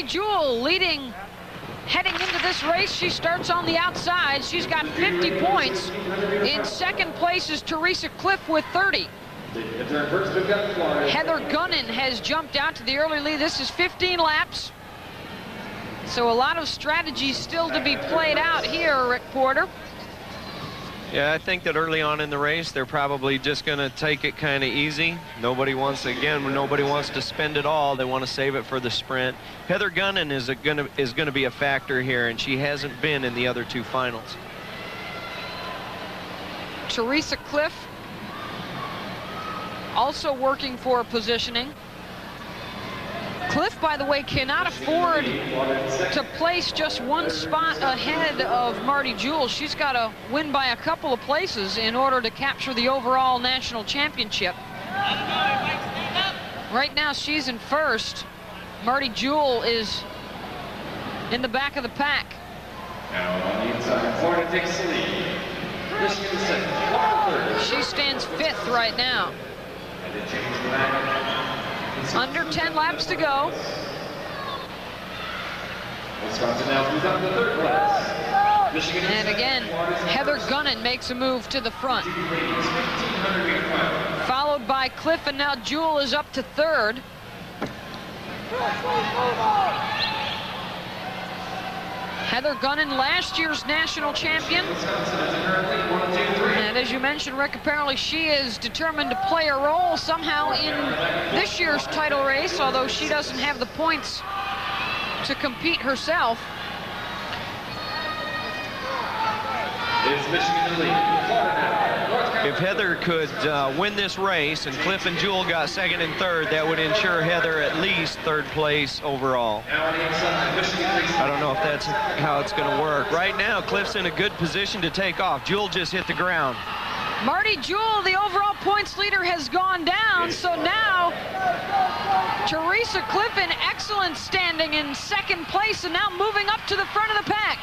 Marty Jewell leading heading into this race. She starts on the outside. She's got 50 points. In second place is Teresa Cliff with 30. Heather Gunnan has jumped out to the early lead. This is 15 laps. So a lot of strategies still to be played out here, Rick Porter. Yeah, I think that early on in the race, they're probably just going to take it kind of easy. Nobody wants to spend it all. They want to save it for the sprint. Heather Gunnan is going to be a factor here, and she hasn't been in the other two finals. Teresa Cliff also working for positioning. Cliff, by the way, cannot afford to place just one spot ahead of Marty Jewell. She's got to win by a couple of places in order to capture the overall national championship. Right now, she's in first. Marty Jewell is in the back of the pack. Now on the inside, Florida takes the lead. Michigan second, Florida third. She stands fifth right now. And it changed the back. Under 10 laps to go. Wisconsin now moves on to the third class. Michigan And again, Heather Gunnan makes a move to the front. Followed by Cliff, and now Jewell is up to third. Heather Gunnan, last year's national champion. And as you mentioned, Rick, apparently she is determined to play a role somehow in this year's title race, although she doesn't have the points to compete herself. Is Michigan in the lead. Florida now. If Heather could win this race and Cliff and Jewell got second and third, that would ensure Heather at least third place overall. I don't know if that's how it's going to work. Right now, Cliff's in a good position to take off. Jewell just hit the ground. Marty Jewell, the overall points leader, has gone down, so now Teresa Cliff in excellent standing in second place and now moving up to the front of the pack.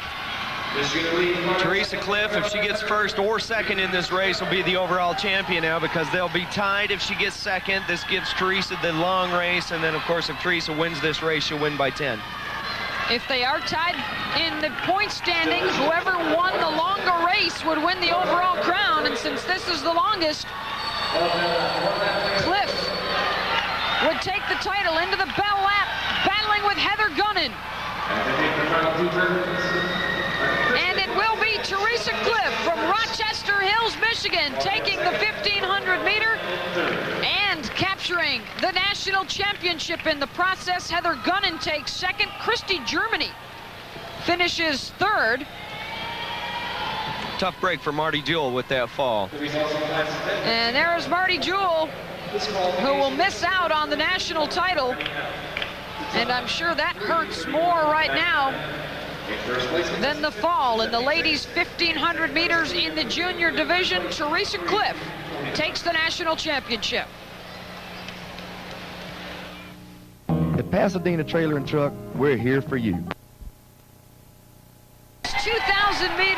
Teresa Cliff, if she gets first or second in this race, will be the overall champion now, because they'll be tied if she gets second. This gives Teresa the long race, and then of course if Teresa wins this race, she'll win by 10. If they are tied in the point standings, whoever won the longer race would win the overall crown, and since this is the longest, Cliff would take the title into the bell lap, battling with Heather Gunnan. And it will be Teresa Cliff from Rochester Hills, Michigan, taking the 1,500 meter and capturing the national championship in the process. Heather Gunnan takes second. Christy Germany finishes third. Tough break for Marty Jewell with that fall. And there is Marty Jewell, who will miss out on the national title. And I'm sure that hurts more right now than the fall. In the ladies 1,500 meters in the junior division, Teresa Cliff takes the national championship. At Pasadena Trailer and Truck, we're here for you. 2,000 meters.